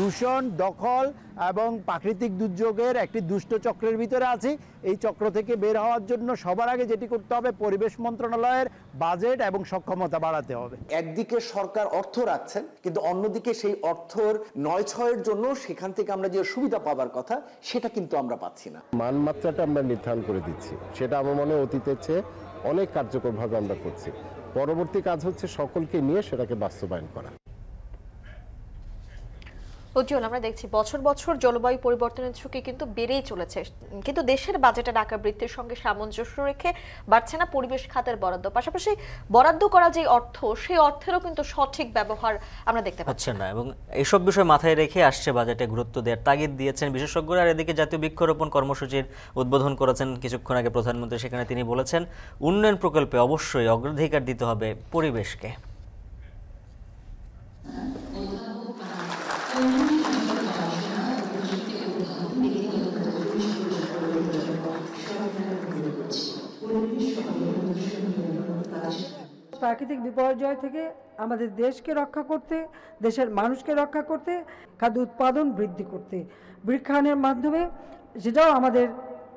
দূষণ, দখল এবং প্রাকৃতিক দুর্যোগের একটি দুষ্ট চক্রের ভিতরে আছি। এই চক্র থেকে বের হওয়ার জন্য সবার আগে যেটি করতে হবে, পরিবেশ মন্ত্রণালয়ের বাজেট এবং সক্ষমতা বাড়াতে হবে। একদিকে সরকার অর্থ রাখছেন, কিন্তু অন্যদিকে সেই অর্থর নয় ছয়ের জন্য সেখান থেকে আমরা যে সুবিধা পাবার কথা সেটা কিন্তু আমরা পাচ্ছি না। মানমাত্রাটা আমরা নির্ধারণ করে দিচ্ছি, সেটা আমার মনে হয় অতীতের চেয়ে অনেক কার্যকরভাবে আমরা করছি। পরবর্তী কাজ হচ্ছে সকলকে নিয়ে সেটাকে বাস্তবায়ন করা। উজ্জ্বল, আমরা দেখছি বছর বছর জলবায়ু পরিবর্তনের ঝুঁকি কিন্তু বেড়েই চলেছে, কিন্তু দেশের বাজেটের আকার বৃদ্ধির সঙ্গে সামঞ্জস্য রেখে বাড়ছে না পরিবেশ খাতের বরাদ্দ। পাশাপাশি বরাদ্দ করা যে অর্থ, সেই অর্থেরও কিন্তু সঠিক ব্যবহার আমরা দেখতে পাচ্ছি না। এবং এইসব বিষয় মাথায় রেখে আসছে বাজেটে গুরুত্ব দেওয়ার তাগিদ দিয়েছেন বিশেষজ্ঞরা। আর এদিকে জাতীয় বৃক্ষরোপণ কর্মসূচির উদ্বোধন করেছেন কিছুক্ষণ আগে প্রধানমন্ত্রী। সেখানে তিনি বলেছেন, উন্নয়ন প্রকল্পে অবশ্যই অগ্রাধিকার দিতে হবে পরিবেশকে। প্রাকৃতিক বিপর্যয় থেকে আমাদের দেশকে রক্ষা করতে, দেশের মানুষকে রক্ষা করতে, খাদ্য উৎপাদন বৃদ্ধি করতে, বৃক্ষায়নের মাধ্যমে যেটাও আমাদের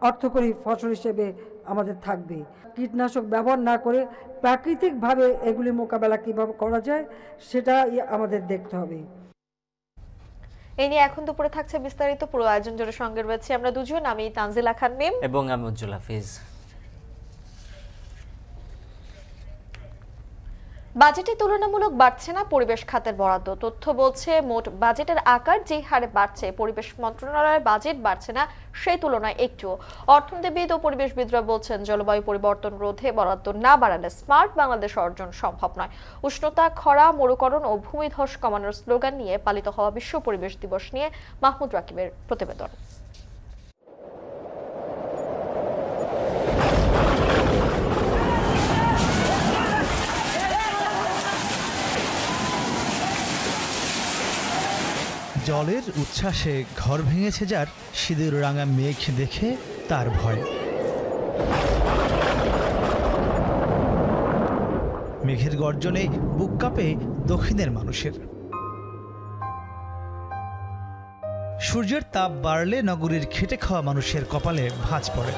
অর্থকরী ফসল হিসেবে আমাদের থাকবে। কীটনাশক ব্যবহার না করে প্রাকৃতিকভাবে এগুলি মোকাবেলা কীভাবে করা যায় সেটা আমাদের দেখতে হবে। এই নিয়ে এখন দুপুরে থাকছে বিস্তারিত। পুরো আয়োজন জুড়ে সঙ্গে রয়েছে আমরা দুজন, আমি তানজিলা খান মিম এবং আমি উজ্জ্বল হাফিজ। বাজেটে তুলনামূলক বাড়ছে না পরিবেশ খাতের বরাদ্দ। তথ্য বলছে, মোট বাজেটের আকার যে হারে বাড়ছে, পরিবেশ মন্ত্রণালয়ের বাজেট বাড়ছে না সেই তুলনায় একটু। অর্থনীতিবিদ ও পরিবেশবিদরা বলছেন, জলবায়ু পরিবর্তন রোধে বরাদ্দ না বাড়ালে স্মার্ট বাংলাদেশ অর্জন সম্ভব নয়। উষ্ণতা, খরা, মরুকরণ ও ভূমিধস কমানোর স্লোগান নিয়ে পালিত হওয়া বিশ্ব পরিবেশ দিবস নিয়ে মাহমুদ রাকিবের প্রতিবেদন। জলের উচ্ছ্বাসে ঘর ভেঙেছে যার, সিঁদুর রাঙা মেঘ দেখে তার ভয়। মেঘের গর্জনে বুক কাঁপে দক্ষিণের মানুষের। সূর্যের তাপ বাড়লে নগরীর খেটে খাওয়া মানুষের কপালে ভাঁজ পড়ে।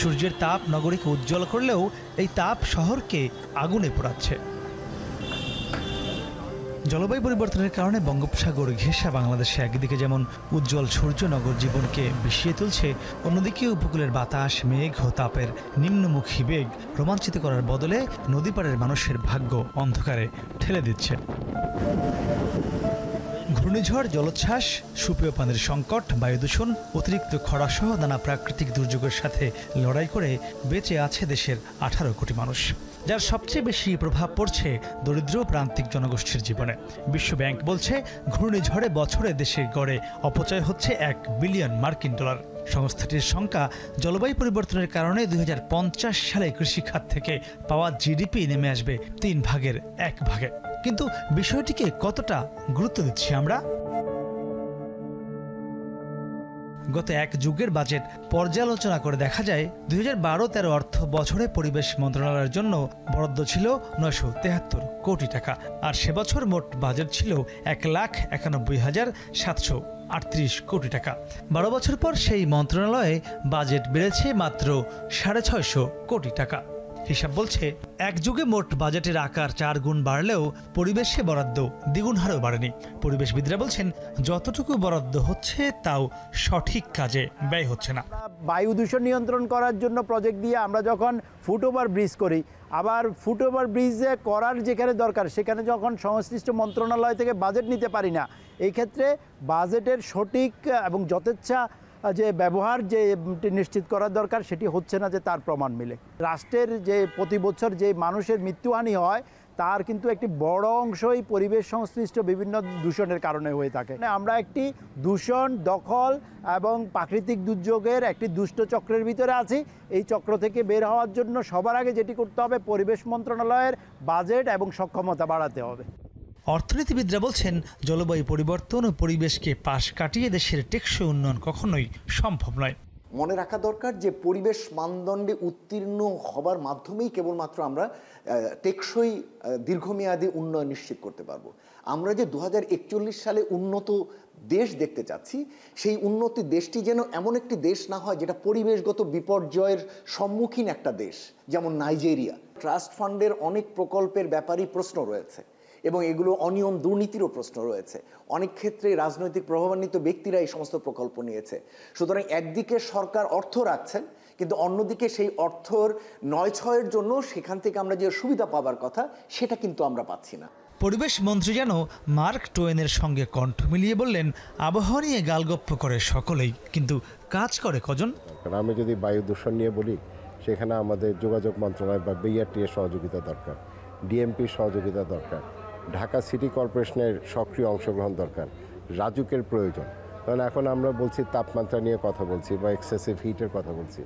সূর্যের তাপ নগরীকে উজ্জ্বল করলেও এই তাপ শহরকে আগুনে পোড়াচ্ছে। জলবায়ু পরিবর্তনের কারণে বঙ্গোপসাগর ঘেঁষা বাংলাদেশে একদিকে যেমন উজ্জ্বল সূর্য নগর জীবনকে বিষিয়ে তুলছে, অন্যদিকে উপকূলের বাতাস, মেঘ ও তাপের নিম্নমুখী বেগ রোমাঞ্চিত করার বদলে নদীপাড়ের মানুষের ভাগ্য অন্ধকারে ঠেলে দিচ্ছে। ঘূর্ণিঝড়, জলোচ্ছ্বাস, সুপেয় পানির সংকট, বায়ু দূষণ, অতিরিক্ত খরাসহ নানা প্রাকৃতিক দুর্যোগের সাথে লড়াই করে বেঁচে আছে দেশের 18 কোটি মানুষ, যার সবচেয়ে বেশি প্রভাব পড়ছে দরিদ্র প্রান্তিক জনগোষ্ঠীর জীবনে। বিশ্বব্যাংক বলছে, ঘূর্ণিঝড়ে বছরে দেশে গড়ে অপচয় হচ্ছে $1 বিলিয়ন। সংস্থাটির শঙ্কা, জলবায়ু পরিবর্তনের কারণে 2050 সালে কৃষিখাত থেকে পাওয়া জিডিপি নেমে আসবে 3 ভাগের 1 ভাগে। কিন্তু বিষয়টিকে কতটা গুরুত্ব দিচ্ছি আমরা? গত এক যুগের বাজেট পর্যালোচনা করে দেখা যায়, 2012-13 অর্থ বছরে পরিবেশ মন্ত্রণালয়ের জন্য বরাদ্দ ছিল 973 কোটি টাকা, আর সে বছর মোট বাজেট ছিল 1,91,738 কোটি টাকা। 12 বছর পর সেই মন্ত্রণালয়ে বাজেট বেড়েছে মাত্র 650 কোটি টাকা। হিসাব বলছে, এক যুগে মোট বাজেটের আকার 4 গুণ বাড়লেও পরিবেশে বরাদ্দ দ্বিগুণ হারেও বাড়েনি। পরিবেশবিদরা বলছেন, যতটুকু বরাদ্দ হচ্ছে তাও সঠিক কাজে ব্যয় হচ্ছে না। বায়ু দূষণ নিয়ন্ত্রণ করার জন্য প্রজেক্ট দিয়ে আমরা যখন ফুটওভার ব্রিজ করি, আবার ফুটওভার ব্রিজে করার যেখানে দরকার সেখানে যখন সংশ্লিষ্ট মন্ত্রণালয় থেকে বাজেট নিতে পারি না, এই ক্ষেত্রে বাজেটের সঠিক এবং যথেচ্ছা যে ব্যবহার যে নিশ্চিত করার দরকার সেটি হচ্ছে না, যে তার প্রমাণ মিলে। রাষ্ট্রের যে প্রতি বছর যে মানুষের মৃত্যুহানি হয় তার কিন্তু একটি বড় অংশই পরিবেশ সংশ্লিষ্ট বিভিন্ন দূষণের কারণে হয়ে থাকে। আমরা একটি দূষণ, দখল এবং প্রাকৃতিক দুর্যোগের একটি দুষ্ট চক্রের ভিতরে আছি। এই চক্র থেকে বের হওয়ার জন্য সবার আগে যেটি করতে হবে, পরিবেশ মন্ত্রণালয়ের বাজেট এবং সক্ষমতা বাড়াতে হবে। অর্থনীতিবিদরা বলছেন, জলবায়ু পরিবর্তন ও পরিবেশকে পাশ কাটিয়ে দেশের টেকসই উন্নয়ন কখনোই সম্ভব নয়। মনে রাখা দরকার যে পরিবেশ মানদণ্ডে উত্তীর্ণ হবার মাধ্যমেই কেবলমাত্র আমরা টেকসই দীর্ঘমেয়াদী উন্নয়ন নিশ্চিত করতে পারবো। আমরা যে 2041 সালে উন্নত দেশ দেখতে চাচ্ছি, সেই উন্নতি দেশটি যেন এমন একটি দেশ না হয় যেটা পরিবেশগত বিপর্যয়ের সম্মুখীন একটা দেশ, যেমন নাইজেরিয়া। ট্রাস্ট ফান্ডের অনেক প্রকল্পের ব্যাপারেই প্রশ্ন রয়েছে এবং এগুলো অনিয়ম দুর্নীতিরও প্রশ্ন রয়েছে। অনেক ক্ষেত্রে রাজনৈতিক প্রভাবান্বিত ব্যক্তিরা এই সমস্ত প্রকল্প নিয়েছে। সুতরাং একদিকে সরকার অর্থ রাখছেন, কিন্তু অন্যদিকে সেই অর্থর নয়-ছয়ের জন্য সেখান থেকে আমরা যে সুবিধা পাবার কথা সেটা কিন্তু আমরা পাচ্ছি না। পরিবেশ মন্ত্রী যেন মার্ক টোয়েনের সঙ্গে কণ্ঠ মিলিয়ে বললেন, আবহাওয়া নিয়ে গালগপ্প করে সকলেই, কিন্তু কাজ করে কজন? আমি যদি বায়ু দূষণ নিয়ে বলি, সেখানে আমাদের যোগাযোগ মন্ত্রণালয় বা বিআরটিএর সহযোগিতা দরকার, ডিএমপির সহযোগিতা দরকার, ঢাকা সিটি কর্পোরেশনের সক্রিয় অংশগ্রহণ দরকার, রাজুকের প্রয়োজন। কারণ এখন আমরা বলছি তাপমাত্রা নিয়ে কথা বলছি বা এক্সেসিভ হিটের কথা বলছি।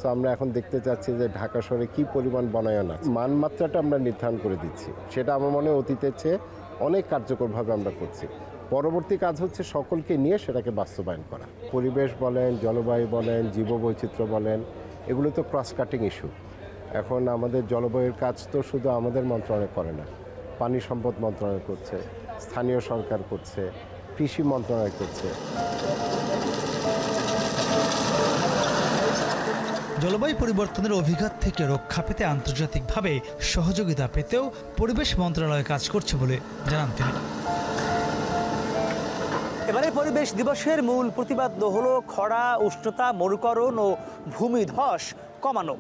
তো আমরা এখন দেখতে চাচ্ছি যে ঢাকা শহরে কী পরিমাণ বনায়ন আছে, মানমাত্রাটা আমরা নির্ধারণ করে দিচ্ছি। সেটা আমার মনে হয় অতীতের চেয়ে অনেক কার্যকরভাবে আমরা করছি। পরবর্তী কাজ হচ্ছে সকলকে নিয়ে সেটাকে বাস্তবায়ন করা। পরিবেশ বলেন, জলবায়ু বলেন, জীববৈচিত্র্য বলেন, এগুলো তো ক্রস কাটিং ইস্যু। এখন আমাদের জলবায়ুর কাজ তো শুধু আমাদের মন্ত্রণালয় করে না, পানি সম্পদ মন্ত্রণালয় করছে, স্থানীয় সরকার করছে, কৃষি মন্ত্রণালয় করছে। জলবায়ু পরিবর্তনের অভিঘাত থেকে রক্ষা পেতে আন্তর্জাতিকভাবে সহযোগিতা পেতেও পরিবেশ মন্ত্রণালয় কাজ করছে বলে জানান তিনি। এবারে পরিবেশ দিবসের মূল প্রতিপাদ্য হলো খরা, উষ্ণতা, মরুকরণ ও ভূমিধস কমানো।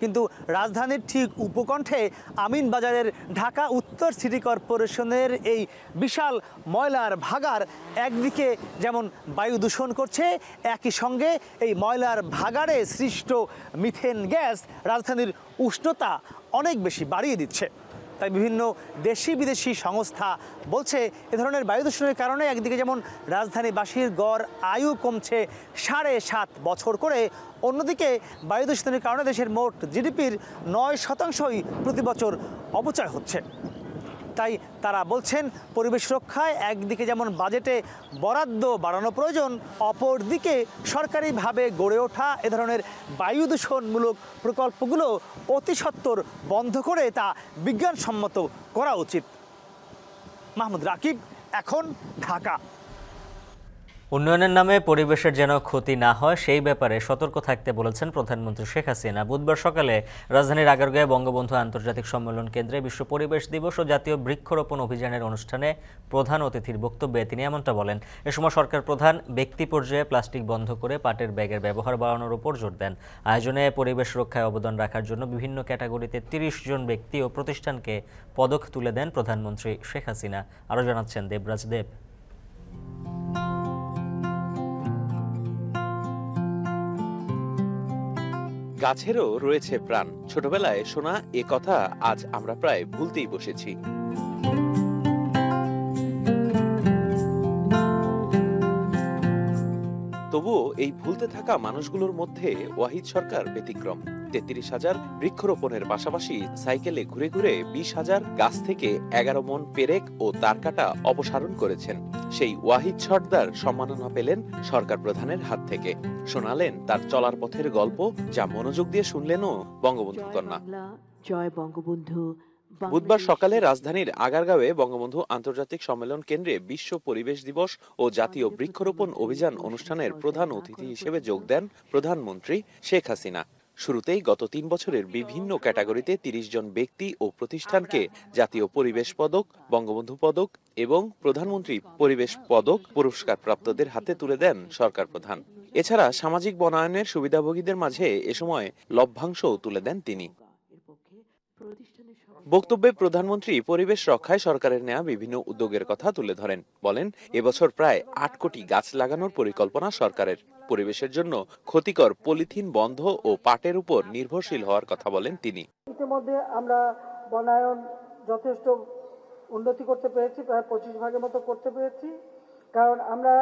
কিন্তু রাজধানীর ঠিক উপকণ্ঠে আমিনবাজারের ঢাকা উত্তর সিটি কর্পোরেশনের এই বিশাল ময়লার ভাগাড় একদিকে যেমন বায়ু দূষণ করছে, একই সঙ্গে এই ময়লার ভাগাড়ে সৃষ্ট মিথেন গ্যাস রাজধানীর উষ্ণতা অনেক বেশি বাড়িয়ে দিচ্ছে। তাই বিভিন্ন দেশি বিদেশি সংস্থা বলছে এ ধরনের বায়ু দূষণের কারণে একদিকে যেমন রাজধানীবাসীর গড় আয়ু কমছে 7.5 বছর করে, অন্যদিকে বায়ু দূষণের কারণে দেশের মোট জিডিপির 9%ই প্রতি বছর অপচয় হচ্ছে। তাই তারা বলছেন পরিবেশ রক্ষায় একদিকে যেমন বাজেটে বরাদ্দ বাড়ানো প্রয়োজন, অপরদিকে সরকারিভাবে গড়ে ওঠা এ ধরনের বায়ু দূষণমূলক প্রকল্পগুলো অতি সত্বর বন্ধ করে তা বিজ্ঞানসম্মত করা উচিত। মাহমুদ রাকিব, এখন, ঢাকা। উন্নয়নের নামে পরিবেশের যেন ক্ষতি না হয় সেই ব্যাপারে সতর্ক থাকতে বলেছেন প্রধানমন্ত্রী শেখ হাসিনা। বুধবার সকালে রাজধানীর আগারগাঁয়ে বঙ্গবন্ধু আন্তর্জাতিক সম্মেলন কেন্দ্রে বিশ্ব পরিবেশ দিবস ও জাতীয় বৃক্ষরোপণ অভিযানের অনুষ্ঠানে প্রধান অতিথির বক্তব্যে তিনি এমনটা বলেন। এ সময় সরকার প্রধান ব্যক্তি পর্যায়ে প্লাস্টিক বন্ধ করে পাটের ব্যাগের ব্যবহার বাড়ানোর উপর জোর দেন। আয়োজনে পরিবেশ রক্ষায় অবদান রাখার জন্য বিভিন্ন ক্যাটাগরিতে 30 জন ব্যক্তি ও প্রতিষ্ঠানকে পদক তুলে দেন প্রধানমন্ত্রী শেখ হাসিনা। আরও জানাচ্ছেন দেবরাজ দেব। গাছেরও রয়েছে প্রাণ, ছোটবেলায় শোনা এ কথা আজ আমরা প্রায় ভুলতেই বসেছি। তবুও এই ভুলতে থাকা মানুষগুলোর মধ্যে ওয়াহিদ সরকার ব্যতিক্রম। 33,000 বৃক্ষরোপণের পাশাপাশি সাইকেলে ঘুরে ঘুরে 20,000 গাছ থেকে 11 মন পেরেক ও তারকাটা অপসারণ করেছেন। সেই ওয়াহিদ সর্দার সম্মাননা পেলেন সরকার প্রধানের হাত থেকে। শোনালেন তার চলার পথের গল্প, যা মনোযোগ দিয়ে শুনলেনও বঙ্গবন্ধু কন্যা। জয় বঙ্গবন্ধু। বুধবার সকালে রাজধানীর আগারগাঁওয়ে বঙ্গবন্ধু আন্তর্জাতিক সম্মেলন কেন্দ্রে বিশ্ব পরিবেশ দিবস ও জাতীয় বৃক্ষরোপণ অভিযান অনুষ্ঠানের প্রধান অতিথি হিসেবে যোগ দেন প্রধানমন্ত্রী শেখ হাসিনা। শুরুতেই গত 3 বছরের বিভিন্ন ক্যাটাগরিতে 30 জন ব্যক্তি ও প্রতিষ্ঠানকে জাতীয় পরিবেশ পদক, বঙ্গবন্ধু পদক এবং প্রধানমন্ত্রী পরিবেশ পদক পুরস্কার প্রাপ্তদের হাতে তুলে দেন সরকার প্রধান। এছাড়া সামাজিক বনায়নের সুবিধাভোগীদের মাঝে এ সময় লভ্যাংশও তুলে দেন তিনি। বক্তব্যে প্রধানমন্ত্রী পরিবেশ রক্ষায় সরকারের নেয়া বিভিন্ন উদ্যোগের কথা তুলে ধরেন। বলেন, এবছর প্রায় 8 কোটি গাছ লাগানোর পরিকল্পনা সরকারের। পরিবেশের জন্য ক্ষতিকর পলিথিন বন্ধ ও পাটের উপর নির্ভরশীল হওয়ার কথা বলেন তিনি। ইতিমধ্যে আমরা বনায়ন যথেষ্ট উন্নতি করতে পেরেছি, প্রায় 25 ভাগের মতো করতে পেরেছি। কারণ আমরা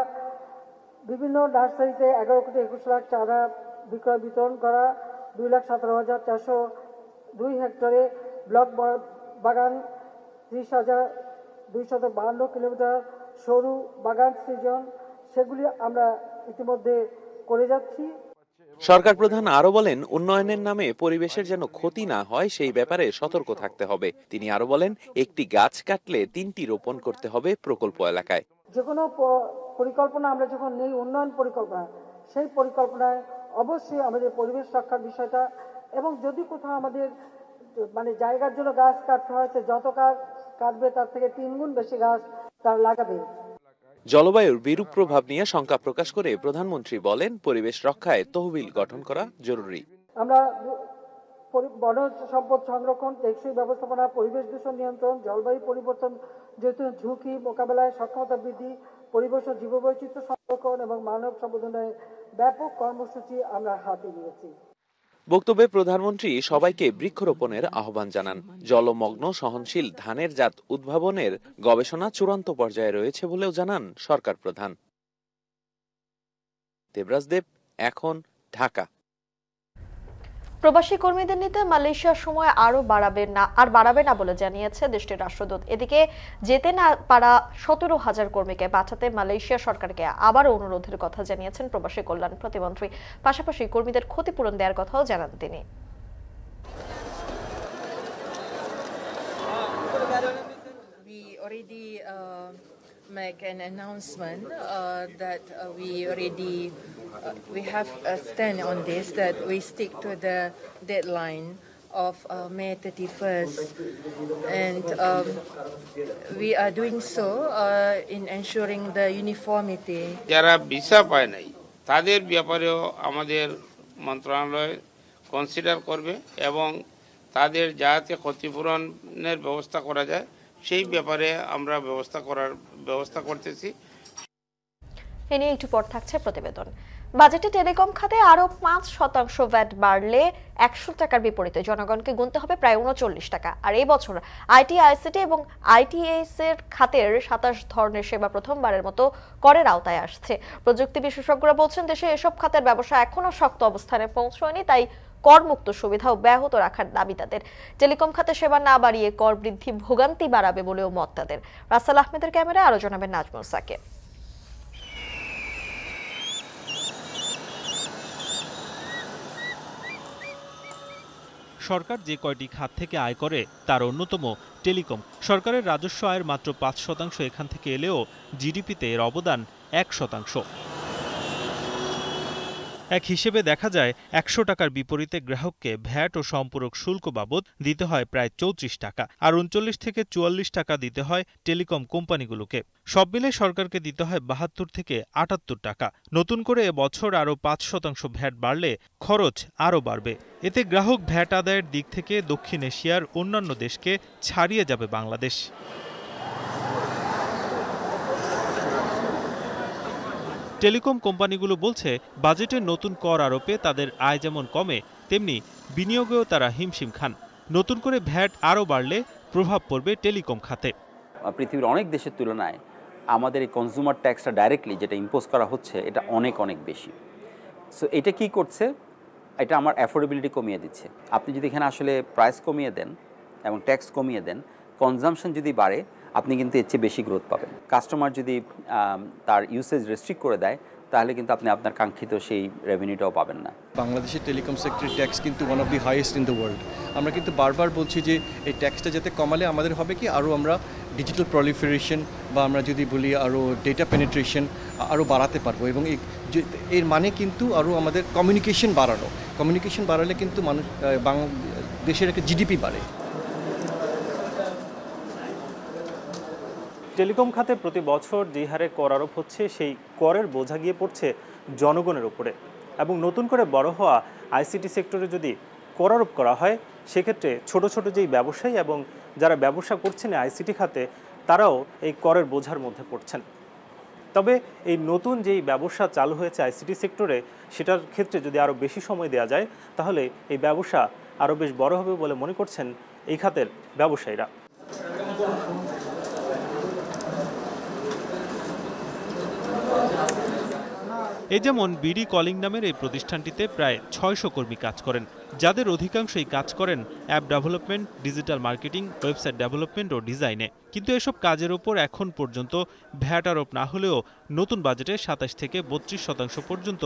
বিভিন্ন নার্সারিতে 11 কোটি 21 লাখ চারা বিক্রয় বিতরণ করা, 2,17,402 হেক্টরে ব্লক বাগান, 30,252 কিলোমিটার সরু বাগান সৃজন, সেগুলি আমরা ইতিমধ্যে করে যাচ্ছি। সরকার প্রধান আরো বলেন, উন্নয়নের নামে পরিবেশের যেন ক্ষতি না হয় সেই ব্যাপারে সতর্ক থাকতে হবে। তিনি আরো বলেন, একটি গাছ কাটলে 3টি রোপণ করতে হবে প্রকল্প এলাকায়। যে কোনো পরিকল্পনা আমরা যখন নেই, উন্নয়ন পরিকল্পনা, সেই পরিকল্পনায় অবশ্যই আমাদের পরিবেশ রক্ষার বিষয়টা, এবং যদি কোথাও আমাদের মানে জায়গার জন্য গাছ কাটতে হয়, যত গাছ কাটবে তার থেকে 3 গুণ বেশি গাছ তার লাগাবে। জলবায়ুর বিরূপ প্রভাব নিয়ে শঙ্কা প্রকাশ করে প্রধানমন্ত্রী বলেন, পরিবেশ রক্ষায় তহবিল গঠন করা জরুরি। আমরা বনজ সম্পদ সংরক্ষণ, টেকসই ব্যবস্থাপনা, পরিবেশ দূষণ নিয়ন্ত্রণ, জলবায়ু পরিবর্তন ঝুঁকি মোকাবেলায় সক্ষমতা বৃদ্ধি, পরিবেশ ও জীববৈচিত্র্য সংরক্ষণ এবং মানব সম্পদ উন্নয়নে ব্যাপক কর্মসূচি আমরা হাতে নিয়েছি। বক্তব্যে প্রধানমন্ত্রী সবাইকে বৃক্ষরোপণের আহ্বান জানান। জলমগ্ন সহনশীল ধানের জাত উদ্ভাবনের গবেষণা চূড়ান্ত পর্যায়ে রয়েছে বলেও জানান সরকার প্রধান। দেবরাজ দেব, এখন, ঢাকা। প্রবাসী কর্মীদের নিতে মালয়েশিয়ার সময় বাড়াবে না বলে জানিয়েছে দেশটির রাষ্ট্রদূত। এদিকে যেতে না পারা 17,000 কর্মীকে পাঠাতে মালয়েশিয়া সরকারকে আবারও অনুরোধের কথা জানিয়েছেন প্রবাসী কল্যাণ প্রতিমন্ত্রী। পাশাপাশি কর্মীদের ক্ষতিপূরণ দেওয়ার কথাও জানান তিনি। Make an announcement that we have a stand on this, that we stick to the deadline of May 31st, and we are doing so in ensuring the uniformity. যারা ভিসা পায় নাই তাদের ব্যাপারেও আমাদের মন্ত্রণালয় কনসিডার করবে এবং তাদের যাতে ক্ষতিপূরণের ব্যবস্থা করা যায় সেই ব্যাপারে আমরা ব্যবস্থা করতেছি। এ নিয়ে একটু পর থাকছে প্রতিবেদন। বাজেটে টেলিকম খাতে আরো 5% ভ্যাট বাড়লে 100 টাকার বিপরীতে জনগণকে গুনতে হবে প্রায় 39 টাকা। আর এই বছর আইটি, আইসিটি এবং আইটিএস এর খাতের 27 ধরনের সেবা প্রথমবারের মতো করের আওতায় আসছে। প্রযুক্তি বিশেষজ্ঞরা বলছেন, দেশে এসব খাতের ব্যবসা এখনো শক্ত অবস্থানে পৌঁছয়নি, তাই করমুক্ত সুবিধা অব্যাহত রাখার দাবি তাদের। টেলিকম খাতে সেবা না বাড়িয়ে কর বৃদ্ধি ভোগান্তি বাড়াবে বলেও মত তাদের। রাসেল আহমেদের ক্যামেরায় আরো জানাবেন নাজমুল সাকিব। সরকার যে কয়টি খাত থেকে আয় করে তার অন্যতম টেলিকম। সরকারের রাজস্ব আয়ের মাত্র 5% এখান থেকে এলেও জিডিপিতে এর অবদান 1%। এক হিসেবে দেখা যায় 100 টাকার বিপরীতে গ্রাহককে ভ্যাট ও সম্পূরক শুল্ক বাবদ দিতে হয় প্রায় 34 টাকা, আর 39 থেকে 44 টাকা দিতে হয় টেলিকম কোম্পানিগুলোকে। সব মিলে সরকারকে দিতে হয় 72 থেকে 78 টাকা। নতুন করে এবছর আরও 5% ভ্যাট বাড়লে খরচ আরও বাড়বে। এতে গ্রাহক ভ্যাট আদায়ের দিক থেকে দক্ষিণ এশিয়ার অন্যান্য দেশকে ছাড়িয়ে যাবে বাংলাদেশ। টেলিকম কোম্পানিগুলো বলছে, বাজেটের নতুন কর আরোপে তাদের আয় যেমন কমে, তেমনি বিনিয়োগেও তারা হিমশিম খান। নতুন করে ভ্যাট আরও বাড়লে প্রভাব পড়বে টেলিকম খাতে। পৃথিবীর অনেক দেশের তুলনায় আমাদের এই কনজিউমার ট্যাক্সটা ডাইরেক্টলি যেটা ইম্পোজ করা হচ্ছে, এটা অনেক বেশি। সো এটা কি করছে, এটা আমার অ্যাফোর্ডেবিলিটি কমিয়ে দিচ্ছে। আপনি যদি এখানে আসলে প্রাইস কমিয়ে দেন এবং ট্যাক্স কমিয়ে দেন, কনজামশন যদি বাড়ে, আপনি কিন্তু এর চেয়ে বেশি গ্রোথ পাবেন। কাস্টমার যদি তার ইউসেজ রেস্ট্রিক্ট করে দেয়, তাহলে কিন্তু আপনি আপনার কাঙ্ক্ষিত সেই রেভিনিউটাও পাবেন না। বাংলাদেশের টেলিকম সেক্টরের ট্যাক্স কিন্তু one of the highest in the world. আমরা কিন্তু বারবার বলছি যে এই ট্যাক্সটা যাতে কমালে আমাদের হবে কি, আরও আমরা ডিজিটাল প্রলিফারেশন বা আমরা যদি বলি আরও ডেটা পেনিট্রেশন আরও বাড়াতে পারবো, এবং এর মানে কিন্তু আরও আমাদের কমিউনিকেশন বাড়ালে কিন্তু মানুষ দেশের একটা জিডিপি বাড়ে। টেলিকম খাতে প্রতি বছর যে হারে কর আরোপ হচ্ছে, সেই করের বোঝা গিয়ে পড়ছে জনগণের উপরে। এবং নতুন করে বড় হওয়া আইসিটি সেক্টরে যদি কর আরোপ করা হয়, সেক্ষেত্রে ছোট ছোট যেই ব্যবসায়ী এবং যারা ব্যবসা করছেন আইসিটি খাতে, তারাও এই করের বোঝার মধ্যে পড়ছেন। তবে এই নতুন যেই ব্যবসা চালু হয়েছে আইসিটি সেক্টরে, সেটার ক্ষেত্রে যদি আরও বেশি সময় দেওয়া যায়, তাহলে এই ব্যবসা আরও বেশ বড় হবে বলে মনে করছেন এই খাতের ব্যবসায়ীরা। এই যেমন বিডি কলিং নামের এই প্রতিষ্ঠানটিতে প্রায় 600 কর্মী কাজ করেন, যাদের অধিকাংশই কাজ করেন app development, digital marketing, website development ও ডিজাইনে। কিন্তু এসব কাজের ওপর এখন পর্যন্ত ভ্যাট আরোপ না হলেও নতুন বাজেটে 27 থেকে 32% পর্যন্ত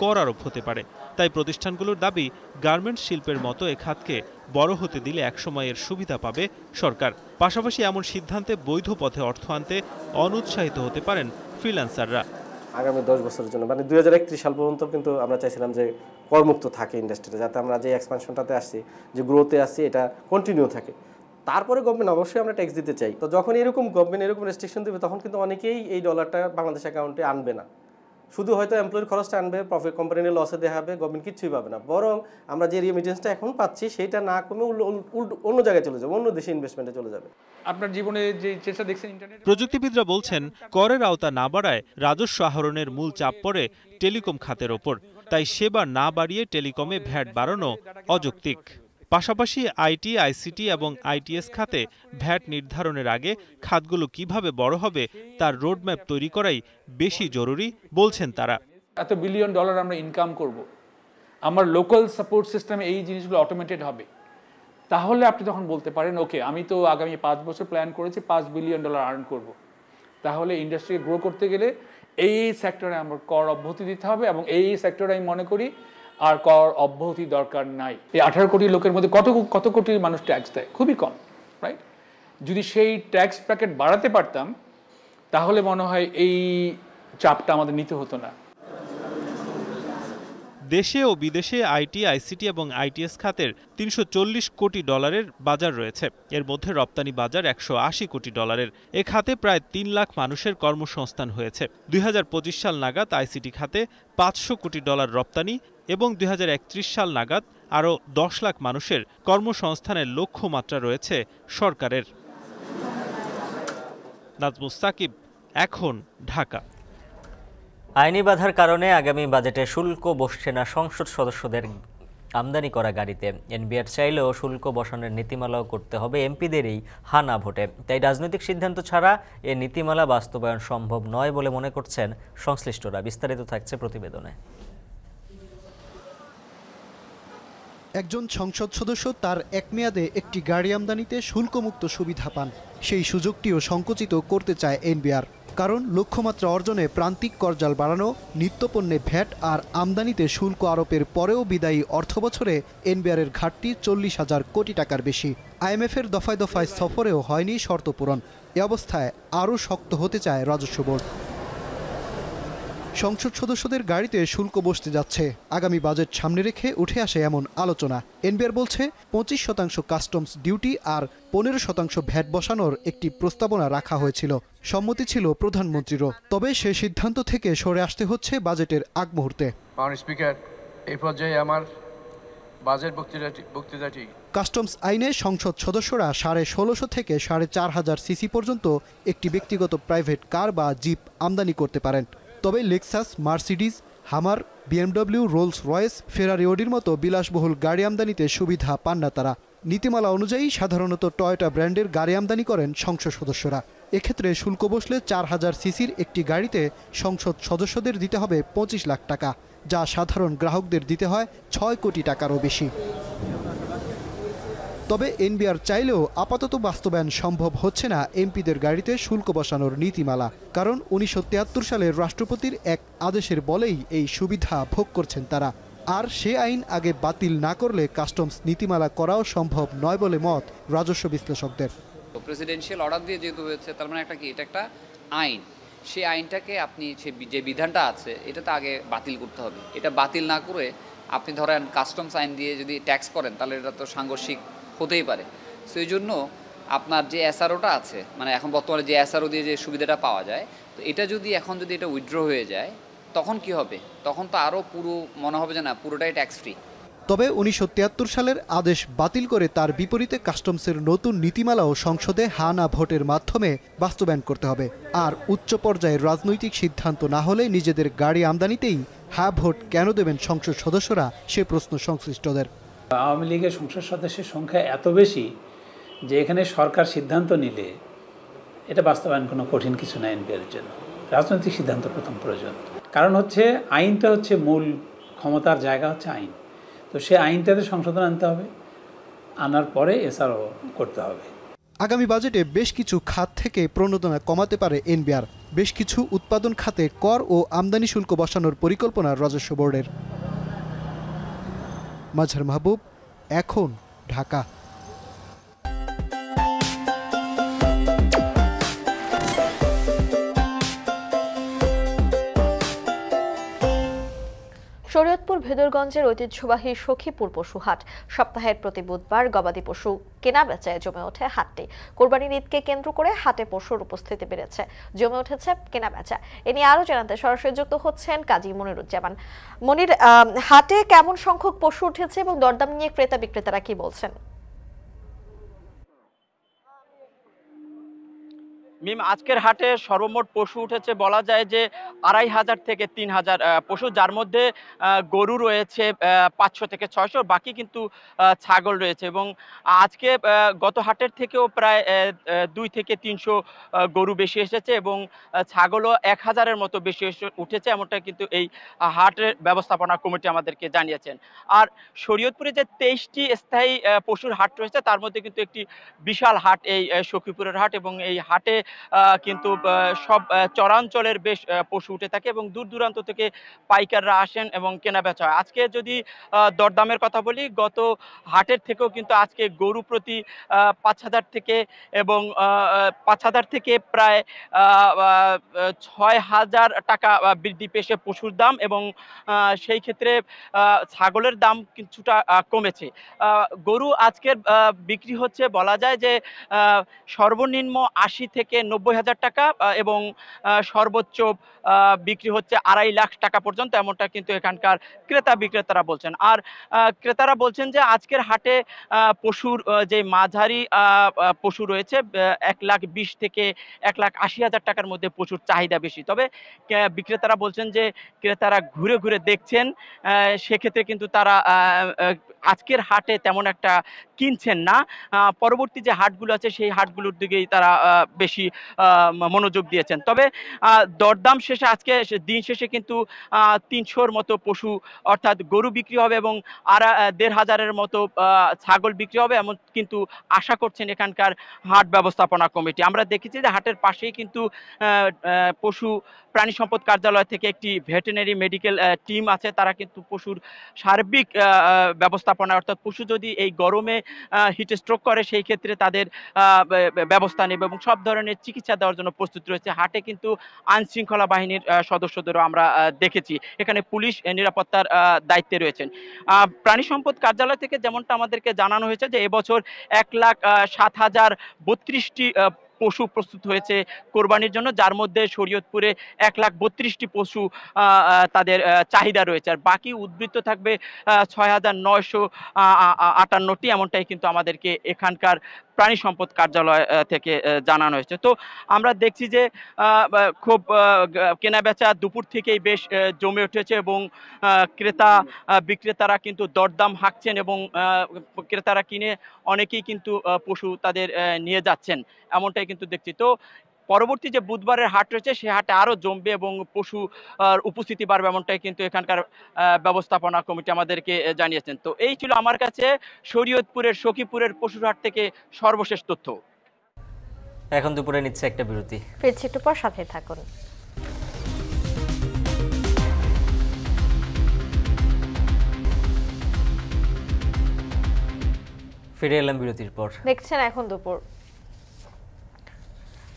কর আরোপ হতে পারে। তাই প্রতিষ্ঠানগুলোর দাবি, গার্মেন্টস শিল্পের মতো এ খাতকে বড় হতে দিলে একসময় এর সুবিধা পাবে সরকার। পাশাপাশি এমন সিদ্ধান্তে বৈধ পথে অর্থ আনতে অনুৎসাহিত হতে পারেন ফ্রিল্যান্সাররা। আগামী 10 বছরের জন্য মানে 2031 সাল পর্যন্ত কিন্তু আমরা চাইছিলাম যে করমুক্ত থাকে ইন্ডাস্ট্রিটা, যাতে আমরা যে এক্সপানশনটাতে আসছি, যে গ্রোথে আসছি, এটা কন্টিনিউ থাকে। তারপরে গভর্নমেন্ট অবশ্যই আমরা ট্যাক্স দিতে চাই। তো যখন গভর্নমেন্ট এরকম রেস্ট্রিকশন দেবে, তখন কিন্তু অনেকেই এই ডলারটা বাংলাদেশ অ্যাকাউন্টে আনবে না। শুধু হয়তো এমপ্লয়ের খরচটা আনবে, প্রফিট কোম্পানির লসে দেওয়া হবে, গভর্নমেন্ট কিছুই পাবে না। বরং আমরা যে রেমিটেন্সটা এখন পাচ্ছি সেটা না কমে অন্য জায়গায় চলে যাবে, অন্য দেশে ইনভেস্টমেন্টে চলে যাবে। আপনার জীবনে যে চেষ্টা দেখছেন ইন্টারনেট। প্রযুক্তিবিদরা বলছেন, করের আওতা না বাড়ায় রাজস্ব আহরণের মূল চাপ পড়ে টেলিকম খাতের ওপর। তাই সেবা না বাড়িয়ে টেলিকমে ভ্যাট বাড়ানো অযৌক্তিক। পাশাপাশি আইটি, আইসিটি এবং আইটিএস খাতে ভ্যাট নির্ধারণের আগে খাতগুলো কিভাবে বড় হবে তার রোডম্যাপ তৈরি করাই বেশি জরুরি বলছেন তারা। এত বিলিয়ন ডলার আমরা ইনকাম করব, আমার লোকাল সাপোর্ট সিস্টেমে এই জিনিসগুলো অটোমেটেড হবে, তাহলে আপনি তখন বলতে পারেন ওকে আমি তো আগামী 5 বছর প্ল্যান করেছি 5 বিলিয়ন ডলার আর্ন করব। তাহলে ইন্ডাস্ট্রিকে গ্রো করতে গেলে এই সেক্টরে আমার কর অব্যাহতি দিতে হবে, এবং এই সেক্টরে আমি মনে করি আর কর অব্যাহতি দরকার নাই। এই 18 কোটি লোকের মধ্যে কত কোটি মানুষ ট্যাক্স দেয়? খুবই কম, রাইট? যদি সেই ট্যাক্স প্যাকেট বাড়াতে পারতাম তাহলে মনে হয় এই চাপটা আমাদের নিতে হতো না। দেশে ও বিদেশে আইটি, আইসিটি এবং আইটিএস খাতের 340 কোটি ডলারের বাজার রয়েছে। এর মধ্যে রপ্তানি বাজার 180 কোটি ডলারের। এ খাতে প্রায় 3 লাখ মানুষের কর্মসংস্থান হয়েছে। 2025 সাল নাগাদ আইসিটি খাতে 500 কোটি ডলার রপ্তানি এবং 2031 সাল নাগাদ আরও 10 লাখ মানুষের কর্মসংস্থানের লক্ষ্যমাত্রা রয়েছে সরকারের। নাজমুস সাকিব, এখন, ঢাকা। আইনি বাধার কারণে আগামী বাজেটে শুল্ক বসছে না সংসদ সদস্যদের আমদানি করা গাড়িতে। এনবিআর চাইলেও শুল্ক বসানোর নীতিমালাও করতে হবে এমপিদেরই হানা ভোটে। তাই রাজনৈতিক সিদ্ধান্ত ছাড়া এ নীতিমালা বাস্তবায়ন সম্ভব নয় বলে মনে করছেন সংশ্লিষ্টরা। বিস্তারিত থাকছে প্রতিবেদনে। একজন সংসদ সদস্য তার এক মেয়াদে একটি গাড়ি আমদানিতে শুল্কমুক্ত সুবিধা পান। সেই সুযোগটিও সংকুচিত করতে চায় এনবিআর। কারণ লক্ষ্যমাত্রা অর্জনে প্রান্তিক করজাল বাড়ানো, নিত্যপণ্যে ভ্যাট আর আমদানিতে শুল্ক আরোপের পরেও বিদায়ী অর্থবছরে এনবিআরের ঘাটতি 40,000 কোটি টাকার বেশি। আইএমএফের দফায় দফায় সফরেও হয়নি শর্ত পূরণ। এ অবস্থায় আরও শক্ত হতে চায় রাজস্ব বোর্ড। সংসদ সদস্যদের গাড়িতে শুল্ক বসতে যাচ্ছে। আগামী বাজেট সামনে রেখে উঠে আসে এমন আলোচনা। এনবিআর বলছে 25% কাস্টমস ডিউটি আর 15% ভ্যাট বসানোর একটি প্রস্তাবনা রাখা হয়েছিল। সম্মতি ছিল প্রধানমন্ত্রীরও। তবে সে সিদ্ধান্ত থেকে সরে আসতে হচ্ছে বাজেটের আগ মুহূর্তে। স্পিকার, এই পর্যায়ে আমার বাজেট বক্তৃতাটি কাস্টমস আইনে সংসদ সদস্যরা 1650 থেকে 4500 সিসি পর্যন্ত একটি ব্যক্তিগত প্রাইভেট কার বা জিপ আমদানি করতে পারেন। তবে লেক্সাস, মার্সিডিজ, হামার, বিএমডব্লিউ, রোলস রয়েস, ফেরারি অডির মতো বিলাসবহুল গাড়ি আমদানিতে সুবিধা পান না তারা। নীতিমালা অনুযায়ী সাধারণত টয়োটা ব্র্যান্ডের গাড়ি আমদানি করেন সংসদ সদস্যরা। এক্ষেত্রে শুল্ক বসলে 4000 সিসির একটি গাড়িতে সংসদ সদস্যদের দিতে হবে 25 লাখ টাকা, যা সাধারণ গ্রাহকদের দিতে হয় 6 কোটি টাকারও বেশি। তবে এনবিআর চাইলেও আপাতত বাস্তবায়ন সম্ভব হচ্ছে না এমপিদের গাড়িতে শুল্ক বসানোর নীতিমালা। কারণ 1973 সালের রাষ্ট্রপতির এক আদেশের বলেই এই সুবিধা ভোগ করছেন তারা। আর সে আইন আগে বাতিল না করলে কাস্টমস নীতিমালা করাও সম্ভব নয় বলে মত রাজস্ব বিশ্লেষকদের। প্রেসিডেন্সিয়াল অর্ডার দিয়ে যেহেতু হয়েছে, তার মানে একটা কি, এটা একটা আইন। সেই আইনটাকে আপনি যে বিধানটা আছে এটাতে আগে বাতিল করতে হবে। এটা বাতিল না করে আপনি ধরেন কাস্টমস আইন দিয়ে যদি ট্যাক্স করেন তাহলে এটা তো সাংঘর্ষিক হতেই পারে। সো এই জন্য আপনার যে এসআরওটা আছে, মানে এখন বর্তমানে যে এসআরও দিয়ে যে সুবিধাটা পাওয়া যায়, তো এটা যদি এখন যদি এটা উইথড্র হয়ে যায় তখন কি হবে? তখন তো আরও পুরো মনে হবে যে না, পুরোটাই ট্যাক্স ফ্রি। তবে 1973 সালের আদেশ বাতিল করে তার বিপরীতে কাস্টমসের নতুন নীতিমালাও সংসদে হা না ভোটের মাধ্যমে বাস্তবায়ন করতে হবে। আর উচ্চ পর্যায়ের রাজনৈতিক সিদ্ধান্ত না হলে নিজেদের গাড়ি আমদানিতেই হা ভোট কেন দেবেন সংসদ সদস্যরা, সে প্রশ্ন সংশ্লিষ্টদের। আওয়ামী লীগের সংসদ সদস্যের সংখ্যা এত বেশি যে এখানে সরকার সিদ্ধান্ত নিলে এটা বাস্তবায়ন কোনো কঠিন কিছু না এনবিআরের জন্য। রাজনৈতিক সিদ্ধান্ত প্রথম প্রয়োজন। কারণ হচ্ছে আইনটা হচ্ছে মূল ক্ষমতার জায়গা হচ্ছে আইন। তো সে আইনটাতে সংশোধন আনতে হবে, আনার পরে এছাড়াও করতে হবে। আগামী বাজেটে বেশ কিছু খাত থেকে প্রণোদনা কমাতে পারে এনবিআর। বেশ কিছু উৎপাদন খাতে কর ও আমদানি শুল্ক বসানোর পরিকল্পনা রাজস্ব বোর্ডের। মাজহার মাহবুব, এখন, ঢাকা। শরীয়তপুর ভেদরগঞ্জের ঐতিহ্যবাহী সখীপুর পশু হাট সপ্তাহের প্রতি বুধবার গবাদি পশু কেনা বেচায় জমে ওঠে হাটটি। কোরবানির ঈদকে কেন্দ্র করে হাটে পশুর উপস্থিতি বেড়েছে, জমে উঠেছে কেনা বেচা। এ নিয়ে আরো জানাতে সরাসরি যুক্ত হচ্ছেন কাজী মনিরুজ্জামান। মনির, হাটে কেমন সংখ্যক পশু উঠেছে এবং দরদাম নিয়ে ক্রেতা বিক্রেতারা কি বলছেন? মিম, আজকের হাটে সর্বমোট পশু উঠেছে বলা যায় যে ২,৫০০ থেকে ৩,০০০ পশু, যার মধ্যে গরু রয়েছে ৫০০ থেকে ৬০০, বাকি কিন্তু ছাগল রয়েছে। এবং আজকে গত হাটের থেকেও প্রায় ২ থেকে ৩০০ গরু বেশি এসেছে এবং ছাগলও ১,০০০-এর মতো বেশি উঠেছে, এমনটা কিন্তু এই হাটের ব্যবস্থাপনা কমিটি আমাদেরকে জানিয়েছেন। আর শরীয়তপুরে যে ২৩টি স্থায়ী পশুর হাট রয়েছে তার মধ্যে কিন্তু একটি বিশাল হাট এই সখীপুরের হাট, এবং এই হাটে কিন্তু সব চরাঞ্চলের বেশ পশু উঠে থাকে এবং দূর দূরান্ত থেকে পাইকাররা আসেন এবং কেনা বেচা হয়। আজকে যদি দরদামের কথা বলি, গত হাটের থেকেও কিন্তু আজকে গরু প্রতি ৫,০০০ থেকে এবং ৫,০০০ থেকে প্রায় ৬,০০০ টাকা বৃদ্ধি পেয়েছে পশুর দাম, এবং সেই ক্ষেত্রে ছাগলের দাম কিছুটা কমেছে। গরু আজকের বিক্রি হচ্ছে বলা যায় যে সর্বনিম্ন ৮০ থেকে ৯০,০০০ টাকা এবং সর্বোচ্চ বিক্রি হচ্ছে ২.৫ লাখ টাকা পর্যন্ত, এমনটা কিন্তু এখানকার ক্রেতা বিক্রেতারা বলছেন। আর ক্রেতারা বলছেন যে আজকের হাটে পশুর যে মাঝারি পশু রয়েছে ১,২০,০০০ থেকে ১,৮০,০০০ টাকার মধ্যে পশুর চাহিদা বেশি। তবে বিক্রেতারা বলছেন যে ক্রেতারা ঘুরে ঘুরে দেখছেন, সেক্ষেত্রে কিন্তু তারা আজকের হাটে তেমন একটা কিনছেন না। পরবর্তী যে হাটগুলো আছে সেই হাটগুলোর দিকেই তারা বেশি মনোযোগ দিয়েছেন। তবে দরদাম শেষে আজকে দিন শেষে কিন্তু ৩০০-র মতো পশু অর্থাৎ গরু বিক্রি হবে এবং ১,৫০০-এর মতো ছাগল বিক্রি হবে, এমন কিন্তু আশা করছেন এখানকার হাট ব্যবস্থাপনা কমিটি। আমরা দেখেছি যে হাটের পাশেই কিন্তু পশু প্রাণী সম্পদ কার্যালয় থেকে একটি ভেটেরিনারি মেডিকেল টিম আছে, তারা কিন্তু পশুর সার্বিক ব্যবস্থাপনা অর্থাৎ পশু যদি এই গরমে হিট স্ট্রোক করে সেই ক্ষেত্রে তাদের ব্যবস্থা নেবে এবং সব ধরনের চিকিৎসা দেওয়ার জন্য প্রস্তুত রয়েছে। হাটে কিন্তু আইন শৃঙ্খলা বাহিনীর সদস্যদেরও আমরা দেখেছি, এখানে পুলিশ নিরাপত্তার দায়িত্বে রয়েছেন। প্রাণী সম্পদ কার্যালয় থেকে যেমনটা আমাদেরকে জানানো হয়েছে যে এবছর ১,০৭,০৩২টি পশু প্রস্তুত হয়েছে কোরবানির জন্য, যার মধ্যে শরীয়তপুরে ১,৩২টি পশু তাদের চাহিদা রয়েছে, আর বাকি উদ্বৃত্ত থাকবে ৬,৯৫৮টি, এমনটাই কিন্তু আমাদেরকে এখানকার প্রাণী সম্পদ কার্যালয় থেকে জানানো হয়েছে। তো আমরা দেখছি যে খুব কেনাবেচা দুপুর থেকেই বেশ জমে উঠেছে এবং ক্রেতা বিক্রেতারা কিন্তু দরদাম হাঁকছেন এবং ক্রেতারা কিনে অনেকেই কিন্তু পশু তাদের নিয়ে যাচ্ছেন, এমনটাই কিন্তু দেখছি। তো পরবর্তী যে বুধবারের হাট রয়েছে সেই হাটে আরও জমবে এবং পশু উপস্থিতি বাড়বে, এমনটাই কিন্তু এখানকার ব্যবস্থাপনা কমিটি আমাদেরকে জানিয়েছেন। তো এই ছিল আমার কাছে শরীয়তপুরের সখীপুরের পশুর হাট থেকে সর্বশেষ তথ্য। এখন দুপুরে নিচ্ছে একটা বিরতি, ফিরছি একটু পর, সাথে থাকুন। ফিরে এলাম বিরতির পর। দেখছেন এখন দুপুর।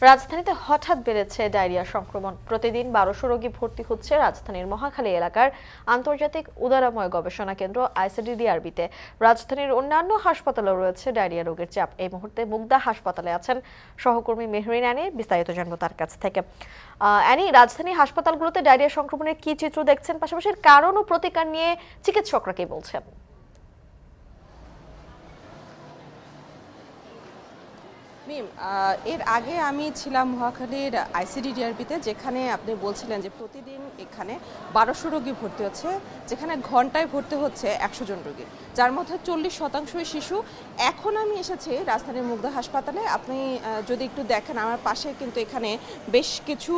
রাজধানীতে হঠাৎ বেড়েছে ডায়রিয়া সংক্রমণ। প্রতিদিন ১২০০ রোগী ভর্তি হচ্ছে রাজধানীর মহাখালী এলাকার আন্তর্জাতিক উদারাময় গবেষণা কেন্দ্র আইসিডিডিআরবিতে। রাজধানীর অন্যান্য হাসপাতালেও রয়েছে ডায়রিয়া রোগের চাপ। এই মুহূর্তে মুগদা হাসপাতালে আছেন সহকর্মী মেহরিন আনি, বিস্তারিত জানবো তার কাছ থেকে। আনি, রাজধানী হাসপাতালগুলোতে ডায়রিয়া সংক্রমণের কি চিত্র দেখছেন, পাশাপাশি কারণ ও প্রতিকার নিয়ে চিকিৎসকরা কি বলছেন? এর আগে আমি ছিলাম মহাখালীর আইসিডিডিআরবিতে, যেখানে আপনি বলছিলেন যে প্রতিদিন এখানে ১২০০ রোগী ভর্তি হচ্ছে, যেখানে ঘন্টায় ভর্তি হচ্ছে ১০০ জন রোগী, যার মধ্যে ৪০% শিশু। এখন আমি এসেছি রাজধানীর মুগদা হাসপাতালে। আপনি যদি একটু দেখেন আমার পাশে কিন্তু এখানে বেশ কিছু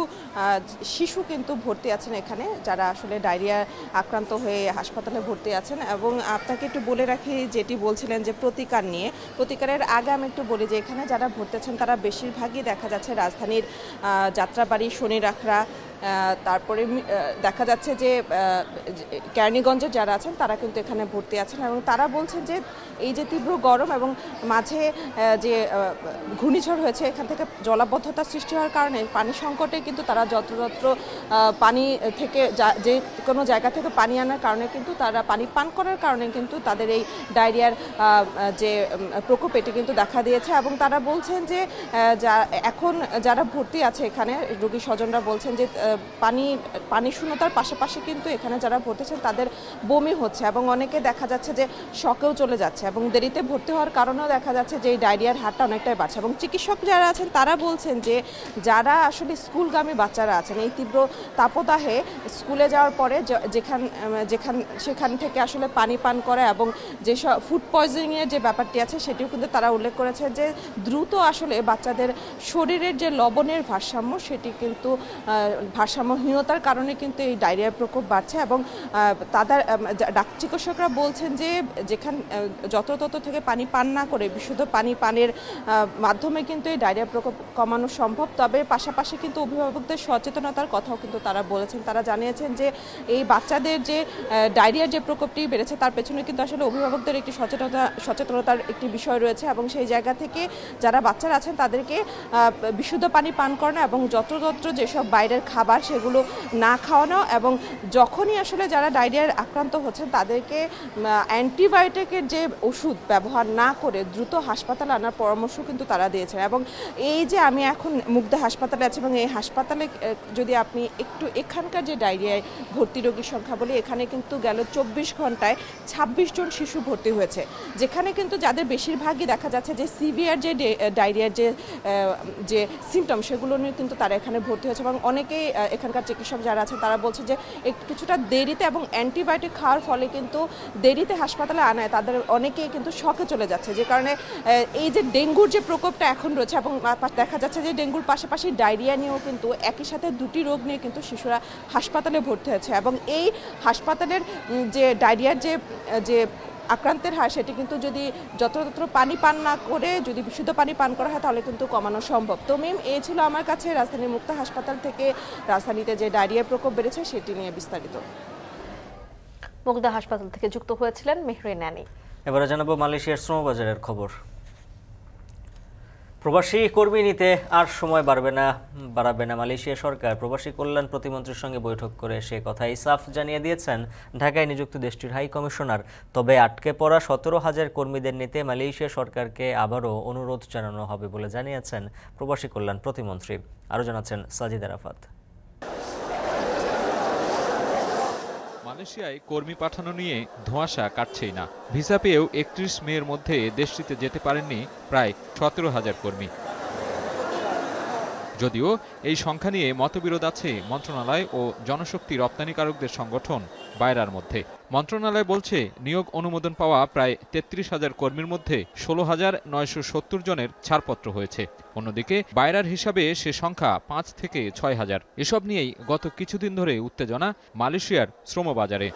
শিশু কিন্তু ভর্তি আছেন এখানে, যারা আসলে ডায়রিয়া আক্রান্ত হয়ে হাসপাতালে ভর্তি আছেন। এবং আপনাকে একটু বলে রাখি, যেটি বলছিলেন যে প্রতিকার নিয়ে, প্রতিকারের আগে আমি একটু বলি যে এখানে যারা ভর্তেছেন তারা বেশিরভাগই দেখা যাচ্ছে রাজধানীর যাত্রাবাড়ি, শনিরাখড়া, তারপরে দেখা যাচ্ছে যে কেরানীগঞ্জের যারা আছেন তারা কিন্তু এখানে ভর্তি আছেন এবং তারা বলছেন যে এই যে তীব্র গরম এবং মাঝে যে ঘূর্ণিঝড় হয়েছে এখান থেকে জলাবদ্ধতা সৃষ্টি হওয়ার কারণে পানি সংকটে কিন্তু তারা যত্রতত্র পানি থেকে যে কোনো জায়গা থেকে পানি আনার কারণে কিন্তু তারা পানি পান করার কারণে কিন্তু তাদের এই ডায়রিয়ার যে প্রকোপ এটি কিন্তু দেখা দিয়েছে এবং তারা বলছেন যে এখন যারা ভর্তি আছে এখানে রোগী স্বজনরা বলছেন যে পানি শূন্যতার পাশাপাশি কিন্তু এখানে যারা ভর্তি আছেন তাদের বমি হচ্ছে এবং অনেকে দেখা যাচ্ছে যে শকেও চলে যাচ্ছে এবং দেরিতে ভর্তি হওয়ার কারণেও দেখা যাচ্ছে যে এই ডায়রিয়ার হারটা অনেকটাই বাড়ছে এবং চিকিৎসক যারা আছেন তারা বলছেন যে যারা আসলে স্কুলগামী বাচ্চারা আছেন এই তীব্র তাপদাহে স্কুলে যাওয়ার পরে সেখান থেকে আসলে পানি পান করা এবং যেসব ফুড পয়জনিংয়ের যে ব্যাপারটি আছে সেটিও কিন্তু তারা উল্লেখ করেছে যে দ্রুত আসলে বাচ্চাদের শরীরের যে লবণের ভারসাম্য সেটি কিন্তু ভারসাম্যহীনতার কারণে কিন্তু এই ডায়রিয়ার প্রকোপ বাড়ছে এবং তাদের চিকিৎসকরা বলছেন যে যত্রতত্র থেকে পানি পান না করে বিশুদ্ধ পানি পানের মাধ্যমে কিন্তু এই ডায়রিয়া প্রকোপ কমানো সম্ভব। তবে পাশাপাশি কিন্তু অভিভাবকদের সচেতনতার কথাও কিন্তু তারা বলেছেন। তারা জানিয়েছেন যে এই বাচ্চাদের যে ডায়রিয়ার যে প্রকোপটি বেড়েছে তার পেছনে কিন্তু আসলে অভিভাবকদের একটি সচেতনতার একটি বিষয় রয়েছে এবং সেই জায়গা থেকে যারা বাচ্চারা আছেন তাদেরকে বিশুদ্ধ পানি পান করানো এবং যত্রতত্র যেসব বাইরের খাবার সেগুলো না খাওয়ানো এবং যখনই আসলে যারা ডায়রিয়ার আক্রান্ত হচ্ছেন তাদেরকে অ্যান্টিবায়োটিকের যে ওষুধ ব্যবহার না করে দ্রুত হাসপাতালে আনার পরামর্শ কিন্তু তারা দিয়েছেন। এবং এই যে আমি এখন মুগদা হাসপাতালে আছি এবং এই হাসপাতালে যদি আপনি একটু এখানকার যে ডায়রিয়ায় ভর্তি রোগীর সংখ্যা বলি এখানে কিন্তু গেল 24 ঘন্টায় 26 জন শিশু ভর্তি হয়েছে, যেখানে কিন্তু যাদের বেশিরভাগই দেখা যাচ্ছে যে সিভিয়ার যে ডায়রিয়ার যে সিমটম সেগুলো নিয়ে কিন্তু তারা এখানে ভর্তি হয়েছে এবং অনেকেই এখানকার চিকিৎসক যারা আছেন তারা বলছে যে কিছুটা দেরিতে এবং অ্যান্টিবায়োটিক খাওয়ার ফলে কিন্তু দেরিতে হাসপাতালে আনায় তাদের অনেকেই কিন্তু শকে চলে যাচ্ছে, যে কারণে এই যে ডেঙ্গুর যে প্রকোপটা এখন রয়েছে এবং দেখা যাচ্ছে যে ডেঙ্গুর পাশাপাশি ডায়রিয়া নিয়েও কিন্তু একই সাথে দুটি রোগ নিয়ে কিন্তু শিশুরা হাসপাতালে ভর্তি হয়েছে এবং এই হাসপাতালের যে ডায়রিয়ার যে আক্রান্তের হার সেটি কিন্তু যদি যত্রতত্র পানি পান না করে যদি বিশুদ্ধ পানি পান করা হয় তাহলে কিন্তু কমানো সম্ভব। তো মিম এই ছিল আমার কাছে রাজধানীর মুক্তা হাসপাতাল থেকে রাজধানীতে যে ডায়রিয়ার প্রকোপ বেড়েছে সেটি নিয়ে বিস্তারিত। মুগদা হাসপাতাল থেকে যুক্ত হয়েছিলেন মেহরিন নানি। এবারে জানাবো মালয়েশিয়ার শ্রমবাজারের খবর। প্রবাসী কর্মী নিতে আর সময় বাড়াবে না মালয়েশিয়া সরকার। প্রবাসী কল্যাণ প্রতিমন্ত্রীর সঙ্গে বৈঠক করে সে কথাই সাফ জানিয়ে দিয়েছেন ঢাকায় নিযুক্ত দেশটির হাই কমিশনার। তবে আটকে পড়া 17,000 কর্মীদের নিতে মালয়েশিয়া সরকারকে আবারও অনুরোধ জানানো হবে বলে জানিয়েছেন প্রবাসী কল্যাণ প্রতিমন্ত্রী। আরও জানাচ্ছেন সাজিদ আরাফাত। মালয়েশিয়ায় কর্মী পাঠানো নিয়ে ধোঁয়াশা কাটছেই না। ভিসা পেয়েও 31 মের মধ্যে দেশটিতে যেতে পারেননি প্রায় 17,000 কর্মী। যদিও এই সংখ্যা নিয়ে মতবিরোধ আছে মন্ত্রণালয় ও জনশক্তি রপ্তানিকারকদের সংগঠন বায়রার মধ্যে। মন্ত্রণালয় বলছে নিয়োগ অনুমোদন পাওয়া প্রায় 33,000 কর্মীর মধ্যে 16,970 জনের ছাড়পত্র হয়েছে। অন্যদিকে বায়রার হিসাবে সে সংখ্যা 5 থেকে 6,000। এসব নিয়েই গত কিছুদিন ধরে উত্তেজনা মালয়েশিয়ার শ্রমবাজারে।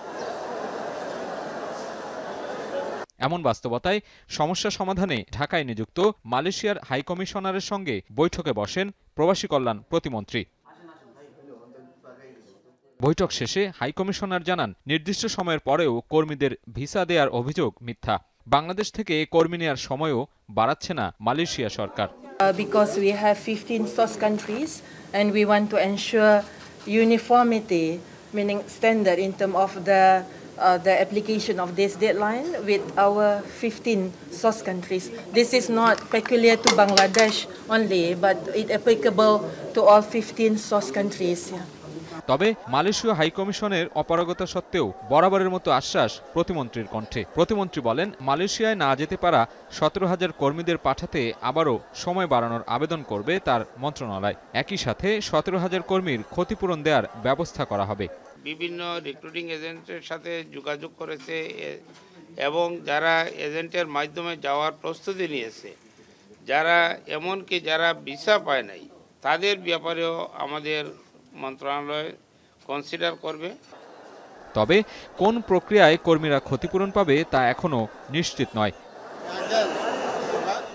এমন বাস্তবতায় সমস্যা সমাধানে ঢাকায় নিযুক্ত মালয়েশিয়ার হাইকমিশনারের সঙ্গে বৈঠকে বসেন প্রবাসী কল্যাণ প্রতিমন্ত্রী। বৈঠক শেষে হাইকমিশনার জানান নির্দিষ্ট সময়ের পরেও কর্মীদের ভিসা দেওয়ার অভিযোগ মিথ্যা। বাংলাদেশ থেকে কর্মী নেওয়ার সময়ও বাড়াচ্ছে না Malaysia Sarkar. Because we have 15 source countries and we want to ensure uniformity, meaning standard in terms of the application of this deadline with our 15 source countries. This is not peculiar to Bangladesh only, but it applicable to all 15 source countries. Yeah. তবে মালয়েশীয় হাইকমিশনের অপারগতা সত্ত্বেও বরাবরের মতো আশ্বাস প্রতিমন্ত্রীর কণ্ঠে। প্রতিমন্ত্রী বলেন মালয়েশিয়ায় না যেতে পারা 17,000 কর্মীদের পাঠাতে আবারও সময় বাড়ানোর আবেদন করবে তার মন্ত্রণালয়। একই সাথে 17,000 কর্মীর ক্ষতিপূরণ দেওয়ার ব্যবস্থা করা হবে। বিভিন্ন রিক্রুটিং এজেন্টের সাথে যোগাযোগ করেছে এবং যারা এজেন্টের মাধ্যমে যাওয়ার প্রস্তুতি নিয়েছে, এমনকি যারা ভিসা পায় নাই তাদের ব্যাপারেও আমাদের মন্ত্রণালয় কনসিডার করবে। তবে কোন প্রক্রিয়ায় কর্মীরা ক্ষতিপূরণ পাবে তা এখনো নিশ্চিত নয়।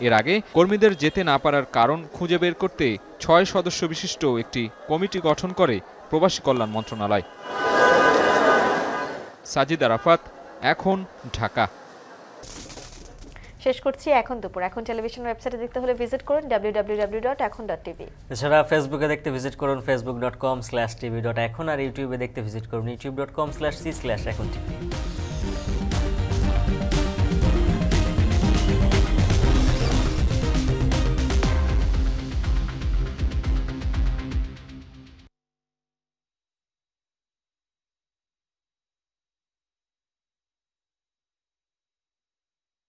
এর আগে কর্মীদের যেতে না পারার কারণ খুঁজে বের করতে ৬ সদস্য বিশিষ্ট একটি কমিটি গঠন করে প্রবাসী কল্যাণ মন্ত্রণালয়। সাজিদ আরাফাত, এখন, ঢাকা। শেষ করছি এখন দুপুর। এখন টেলিভিশন ওয়েবসাইটে দেখতে হলে ভিজিট করুন www.ekhon.tv। এছাড়া ফেসবুকে দেখতে ভিজিট করুন facebook.com/tv.ekhon আর ইউটিউবে দেখতে ভিজিট করুন youtube.com/c/ekhon tv।